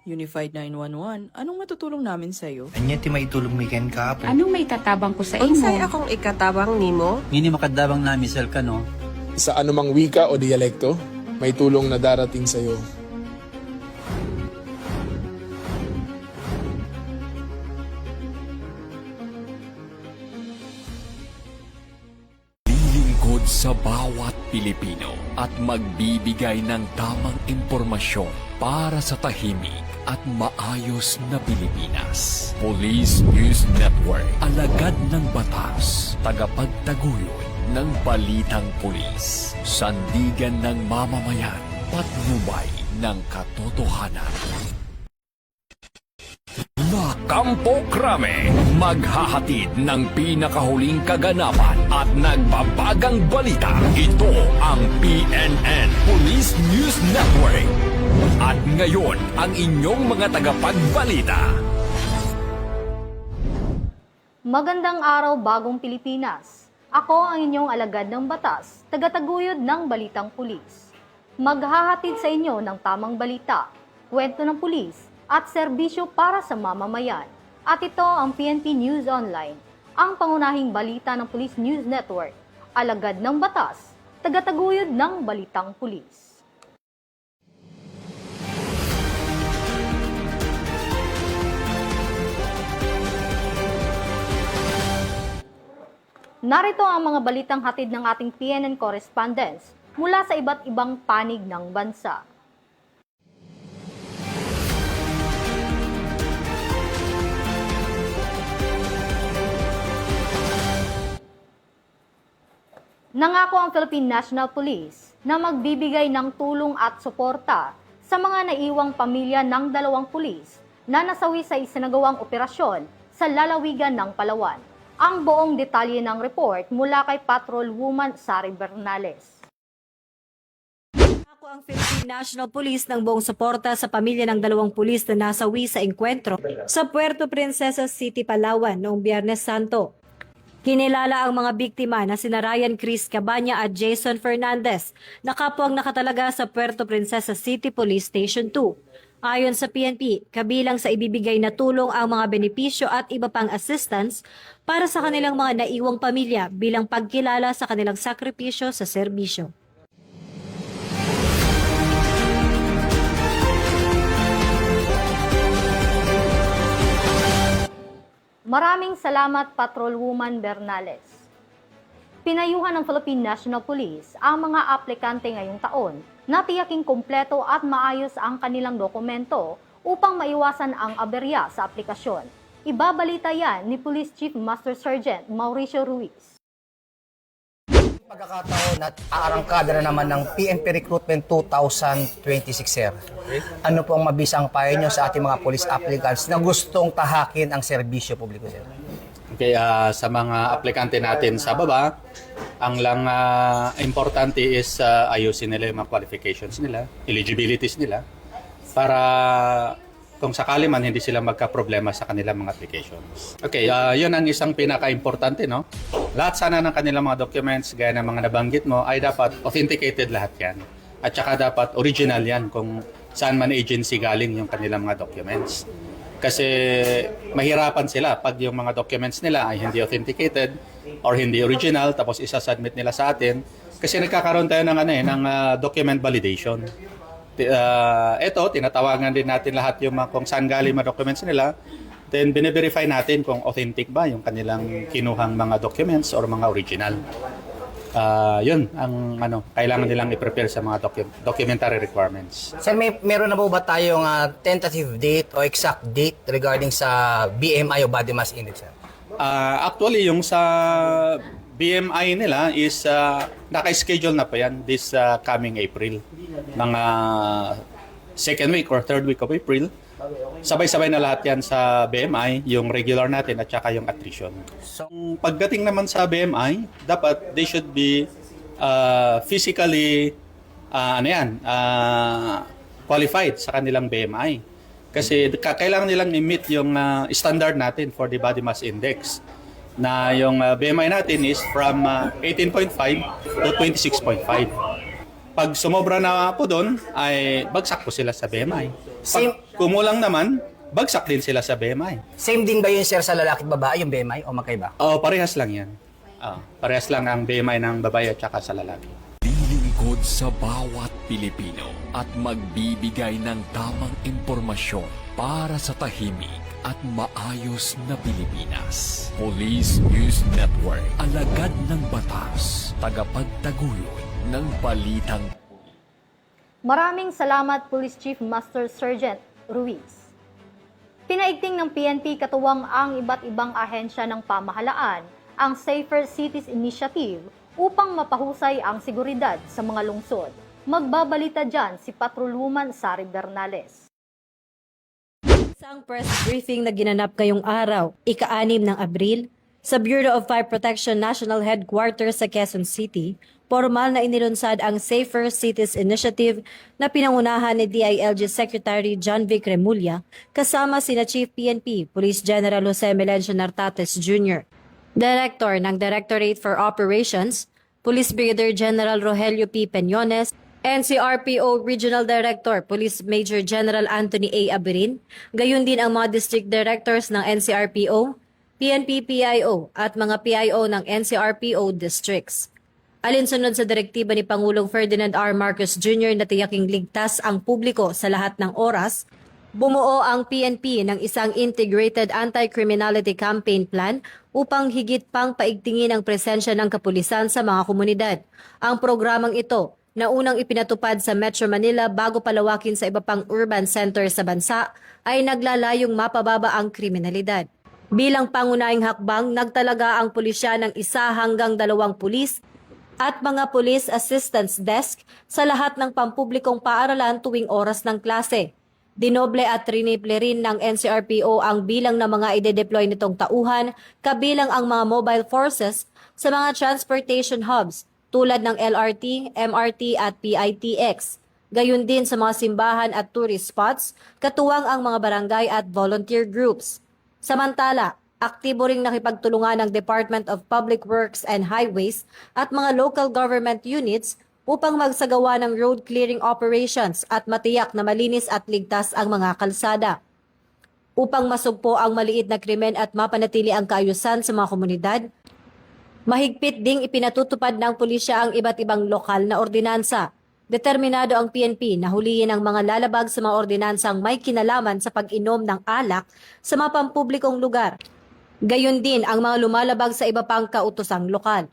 Unified 911, anong matutulong namin sa'yo? Anya ti maitulong mi ken kapo. Anong may tatabang ko sa imo? Unsay akong ikatabang nimo? Ngini makadabang namisal ka no. Sa anumang wika o dialekto, may tulong na darating sa iyo. Lilingkod sa bawat Pilipino at magbibigay ng tamang impormasyon para sa tahimik at maayos na Pilipinas. Police News Network, alagad ng batas, tagapagtaguyod ng balitang pulis, sandigan ng mamamayan, patnubay ng katotohanan. La Campo Crame, maghahatid ng pinakahuling kaganapan at nagbabagang balita. Ito ang PNN Police News Network. At ngayon, ang inyong mga tagapagbalita. Magandang araw, bagong Pilipinas. Ako ang inyong alagad ng batas, tagataguyod ng balitang pulis. Maghahatid sa inyo ng tamang balita, kwento ng pulis, at serbisyo para sa mamamayan. At ito ang PNP News Online, ang pangunahing balita ng Police News Network, alagad ng batas, tagataguyod ng balitang pulis. Narito ang mga balitang hatid ng ating PNN correspondents mula sa iba't ibang panig ng bansa. Nangako ang Philippine National Police na magbibigay ng tulong at suporta sa mga naiwang pamilya ng 2 pulis na nasawi sa isinagawang operasyon sa lalawigan ng Palawan. Ang buong detalye ng report mula kay Patrol Woman Sari Bernales. Ako ang Philippine National Police ng buong suporta sa pamilya ng 2 pulis na nasawi sa engkwentro sa Puerto Princesa City, Palawan noong Biyernes Santo. Kinilala ang mga biktima na sina Ryan Chris Cabanya at Jason Fernandez na kapwang nakatalaga sa Puerto Princesa City Police Station 2. Ayon sa PNP, kabilang sa ibibigay na tulong ang mga benepisyo at iba pang assistance para sa kanilang mga naiwang pamilya bilang pagkilala sa kanilang sakripisyo sa serbisyo. Maraming salamat, Patrol Woman Bernales. Pinayuhan ng Philippine National Police ang mga aplikante ngayong taon na tiyaking kumpleto at maayos ang kanilang dokumento upang maiwasan ang aberya sa aplikasyon. Ibabalita yan ni Police Chief Master Sergeant Mauricio Ruiz. Pagkakataon at aarangkada na naman ng PNP Recruitment 2026, sir. Ano po ang mabisang payo nyo sa ating mga police applicants na gustong tahakin ang serbisyo publiko, sir? Okay, sa mga aplikante natin sa baba, ang lang importante is ayusin nila yung mga qualifications nila, eligibilities nila, para kung sakali man hindi sila magka-problema sa kanilang mga applications. Okay, yun ang isang pinaka-importante, no? Lahat sana ng kanilang mga documents, gaya ng mga nabanggit mo, ay dapat authenticated lahat yan. At saka dapat original yan kung saan man agency galing yung kanilang mga documents. Kasi mahirapan sila pag yung mga documents nila ay hindi authenticated or hindi original, tapos isa-submit nila sa atin. Kasi nagkakaroon tayo ng, ng document validation. Ito, tinatawagan din natin lahat yung kung saan galing mga documents nila. Then, bine-verify natin kung authentic ba yung kanilang kinuhang mga documents or mga original. Yun ang kailangan nilang i-prepare sa mga documentary requirements. Sir, meron na po ba tayong tentative date o exact date regarding sa BMI o Body Mass Index, sir? Actually, yung sa BMI nila is naka-schedule na pa yan this coming April. Mga second week or third week of April. Sabay-sabay na lahat yan sa BMI, yung regular natin at saka yung attrition. So, pagdating naman sa BMI, dapat they should be physically qualified sa kanilang BMI. Kasi kailangan nilang i-meet yung standard natin for the body mass index. Na yung BMI natin is from 18.5 to 26.5. Pag sumobra na po doon, ay bagsak po sila sa BMI. Same- Pag kumulang naman, bagsak din sila sa BMI. Same din ba yun, sir, sa lalaki at babae, yung BMI, o magkaiba? Parehas lang yan. Parehas lang ang BMI ng babae at saka sa lalaki. Lilingkod sa bawat Pilipino at magbibigay ng tamang impormasyon para sa tahimik at maayos na Pilipinas. Police News Network, alagad ng batas, tagapagtaguyod ng balitang. Maraming salamat Police Chief Master Sergeant Ruiz. Pinaigting ng PNP katuwang ang iba't ibang ahensya ng pamahalaan ang Safer Cities Initiative upang mapahusay ang seguridad sa mga lungsod. Magbabalita dyan si Patrolwoman Sari Bernales. Isang press briefing na ginanap ngayong araw, ika-6 ng Abril, sa Bureau of Fire Protection National Headquarters sa Quezon City, formal na inilunsad ang Safer Cities Initiative na pinangunahan ni DILG Secretary John Vic Remulla kasama sina Chief PNP, Police General Jose Melencio Nartates Jr., Director ng Directorate for Operations, Police Brigadier General Rogelio P. Peñones, NCRPO Regional Director, Police Major General Anthony A. Abirin, gayon din ang mga District Directors ng NCRPO, PNP PIO at mga PIO ng NCRPO districts. Alinsunod sa direktiba ni Pangulong Ferdinand R. Marcos Jr. na tiyaking ligtas ang publiko sa lahat ng oras, bumuo ang PNP ng isang Integrated Anti-Criminality Campaign Plan upang higit pang paigtingin ang presensya ng kapulisan sa mga komunidad. Ang programang ito, na unang ipinatupad sa Metro Manila bago palawakin sa iba pang urban center sa bansa, ay naglalayong mapababa ang kriminalidad. Bilang pangunahing hakbang, nagtalaga ang pulisya ng 1 hanggang 2 pulis at mga police assistance desk sa lahat ng pampublikong paaralan tuwing oras ng klase. Dinoble at triniple rin ng NCRPO ang bilang ng mga ide-deploy nitong tauhan, kabilang ang mga mobile forces sa mga transportation hubs tulad ng LRT, MRT at PITX. Gayon din sa mga simbahan at tourist spots, katuwang ang mga barangay at volunteer groups. Samantala, aktibo ring nakipagtulungan ng Department of Public Works and Highways at mga local government units upang magsagawa ng road clearing operations at matiyak na malinis at ligtas ang mga kalsada. Upang masugpo ang maliit na krimen at mapanatili ang kaayusan sa mga komunidad, mahigpit ding ipinatutupad ng pulisya ang iba't ibang lokal na ordinansa. Determinado ang PNP na huliin ang mga lalabag sa mga ordinansang may kinalaman sa pag-inom ng alak sa mga pampublikong lugar. Gayon din ang mga lumalabag sa iba pang kautosang lokal.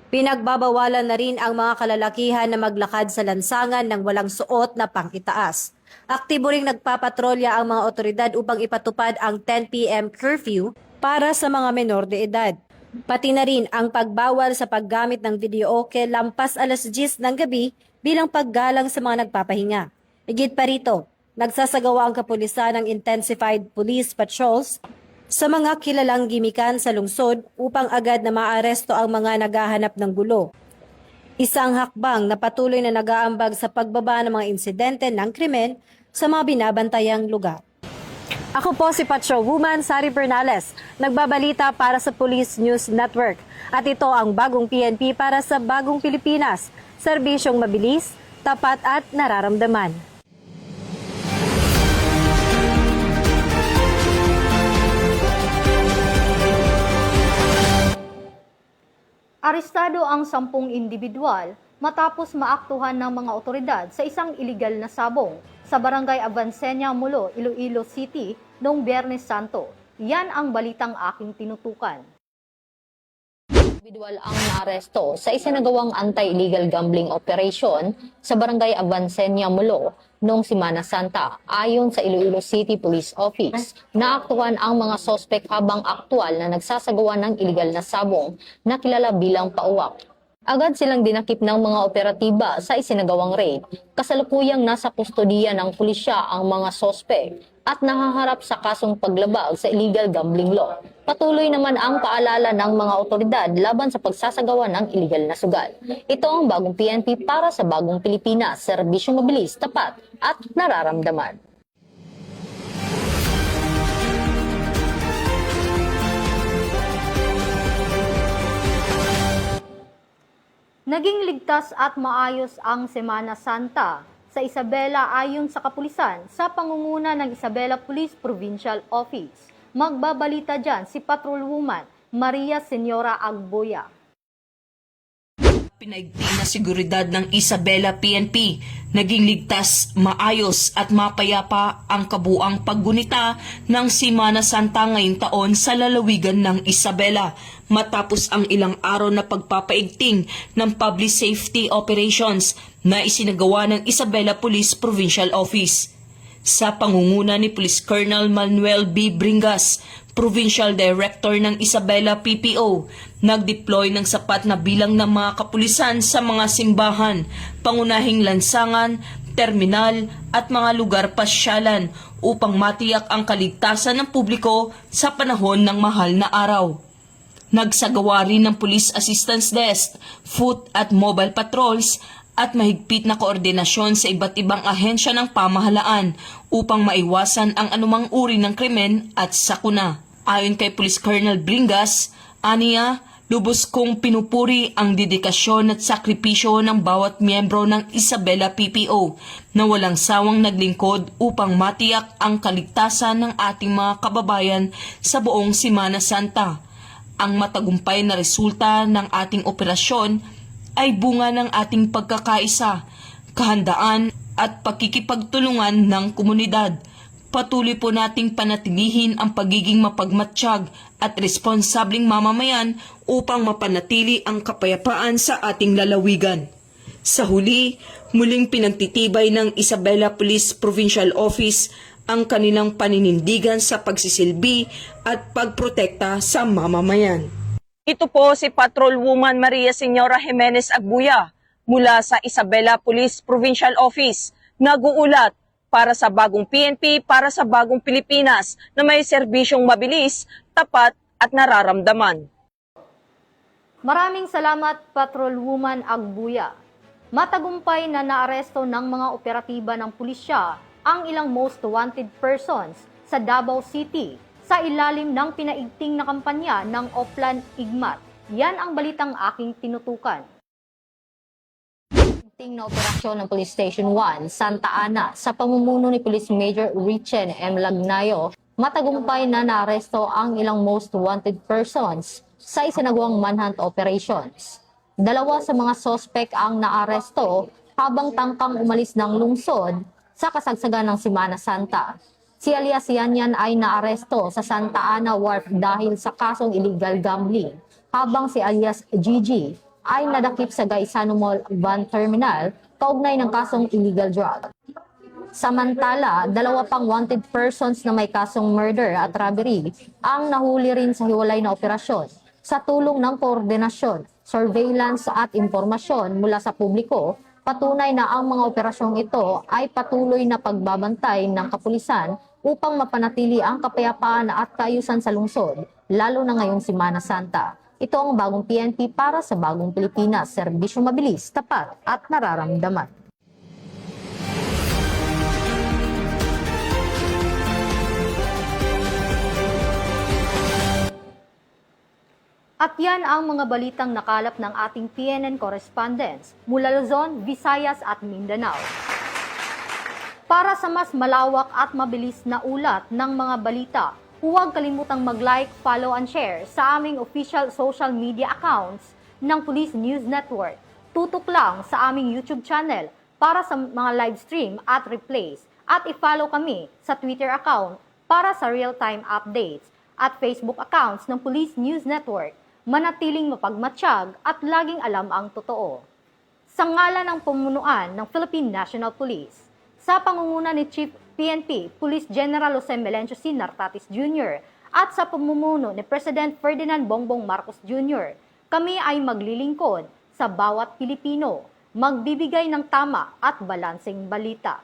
Pinagbabawalan na rin ang mga kalalakihan na maglakad sa lansangan ng walang suot na pangitaas. Aktibo ring nagpapatrolya ang mga otoridad upang ipatupad ang 10 p.m. curfew para sa mga menor de edad. Pati na rin ang pagbawal sa paggamit ng videoke lampas alas 10 ng gabi bilang paggalang sa mga nagpapahinga. Higit pa rito, nagsasagawa ang kapulisan ng intensified police patrols sa mga kilalang gimikan sa lungsod upang agad na maaresto ang mga naghahanap ng gulo. Isang hakbang na patuloy na nag-aambag sa pagbaba ng mga insidente ng krimen sa mga binabantayang lugar. Ako po si Patrolwoman Sari Bernales, nagbabalita para sa Police News Network. At ito ang bagong PNP para sa bagong Pilipinas. Serbisyong mabilis, tapat at nararamdaman. Arestado ang 10 individual matapos maaktuhan ng mga otoridad sa isang iligal na sabong sa Barangay Avancenia, Mulo, Iloilo City noong Biyernes Santo. Yan ang balitang aking tinutukan. Individual ang naaresto sa isinagawang anti-illegal gambling operation sa Barangay Avancenia, Mulo noong Semana Santa. Ayon sa Iloilo City Police Office, naaktuhan ang mga sospek habang aktual na nagsasagawa ng illegal na sabong na kilala bilang pauwak. Agad silang dinakip ng mga operatiba sa isinagawang raid. Kasalukuyang nasa kustodiya ng pulisya ang mga sospek at nahaharap sa kasong paglabag sa illegal gambling law. Patuloy naman ang paalala ng mga otoridad laban sa pagsasagawa ng illegal na sugal. Ito ang bagong PNP para sa bagong Pilipinas, serbisyong mabilis, tapat at nararamdaman. Naging ligtas at maayos ang Semana Santa sa Isabela ayon sa kapulisan sa pangunguna ng Isabela Police Provincial Office. Magbabalita dyan si Patrolwoman Maria Senyora Agboya. Pinaigting na seguridad ng Isabela PNP, naging ligtas, maayos at mapayapa ang kabuang paggunita ng Semana Santa ngayong taon sa lalawigan ng Isabela matapos ang ilang araw na pagpapaigting ng public safety operations na isinagawa ng Isabela Police Provincial Office. Sa pangunguna ni Police Colonel Manuel B. Bringas, Provincial Director ng Isabela PPO, nag-deploy ng sapat na bilang ng mga kapulisan sa mga simbahan, pangunahing lansangan, terminal at mga lugar pasyalan upang matiyak ang kaligtasan ng publiko sa panahon ng mahal na araw. Nagsagawa rin ng Police Assistance Desk, foot at mobile patrols at mahigpit na koordinasyon sa iba't ibang ahensya ng pamahalaan upang maiwasan ang anumang uri ng krimen at sakuna. Ayon kay Police Colonel Bringas, aniya, lubos kong pinupuri ang dedikasyon at sakripisyo ng bawat miyembro ng Isabela PPO na walang sawang naglingkod upang matiyak ang kaligtasan ng ating mga kababayan sa buong Semana Santa. Ang matagumpay na resulta ng ating operasyon ay bunga ng ating pagkakaisa, kahandaan at pakikipagtulungan ng komunidad. Patuloy po nating panatilihin ang pagiging mapagmatsyag at responsableng mamamayan upang mapanatili ang kapayapaan sa ating lalawigan. Sa huli, muling pinagtitibay ng Isabela Police Provincial Office ang kanilang paninindigan sa pagsisilbi at pagprotekta sa mamamayan. Ito po si Patrolwoman Maria Senyora Jimenez Agbuya mula sa Isabela Police Provincial Office. Nag-uulat para sa bagong PNP, para sa bagong Pilipinas na may serbisyong mabilis, tapat at nararamdaman. Maraming salamat, Patrolwoman Agbuya. Matagumpay na naaresto ng mga operatiba ng pulisya ang ilang most wanted persons sa Davao City sa ilalim ng pinaigting na kampanya ng Oplan Igmat. Yan ang balitang aking tinutukan. Pinaigting na operasyon ng Police Station 1, Santa Ana, sa pamumuno ni Police Major Richen M. Lagnayo, matagumpay na naaresto ang ilang most wanted persons sa isinagawang manhunt operations. Dalawa sa mga sospek ang naaresto habang tangkang umalis ng lungsod sa kasagsagan ng Semana Santa. Si alias Yanyan ay naaresto sa Santa Ana Wharf dahil sa kasong illegal gambling, habang si alias Gigi ay nadakip sa Gaisano Mall Van Terminal kaugnay ng kasong illegal drug. Samantala, dalawa pang wanted persons na may kasong murder at robbery ang nahuli rin sa hiwalay na operasyon sa tulong ng koordinasyon, surveillance at impormasyon mula sa publiko. Patunay na ang mga operasyong ito ay patuloy na pagbabantay ng kapulisan upang mapanatili ang kapayapaan at kaayusan sa lungsod, lalo na ngayong Semana Santa. Ito ang bagong PNP para sa bagong Pilipinas, serbisyo mabilis, tapat at nararamdaman. At yan ang mga balitang nakalap ng ating PNN correspondents mula Luzon, Visayas at Mindanao. Para sa mas malawak at mabilis na ulat ng mga balita, huwag kalimutang mag-like, follow and share sa aming official social media accounts ng Police News Network. Tutok lang sa aming YouTube channel para sa mga live stream at replays at i-follow kami sa Twitter account para sa real-time updates at Facebook accounts ng Police News Network. Manatiling mapagmatsyag at laging alam ang totoo. Sa ngalan ng pamunuan ng Philippine National Police, sa pangunguna ni Chief PNP Police General Jose Melencio C. Nartatis Jr. at sa pamumuno ni President Ferdinand Bongbong Marcos Jr., kami ay maglilingkod sa bawat Pilipino, magbibigay ng tama at balanseng balita.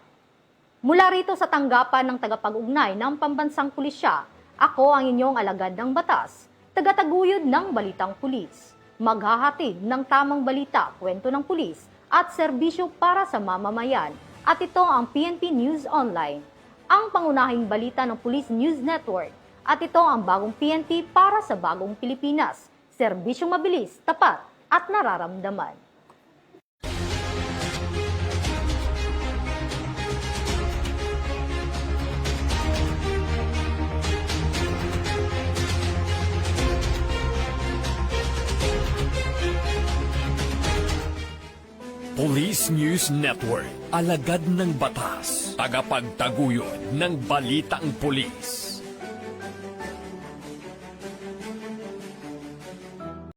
Mula rito sa tanggapan ng tagapag-ugnay ng Pambansang Pulisya, ako ang inyong alagad ng batas, tagataguyod ng balitang pulis, maghahatid ng tamang balita, kwento ng pulis at serbisyo para sa mamamayan. At ito ang PNP News Online, ang pangunahing balita ng Police News Network. At ito ang bagong PNP para sa bagong Pilipinas, serbisyong mabilis, tapat at nararamdaman. Police News Network, alagad ng batas, tagapagtaguyod ng balitang pulis.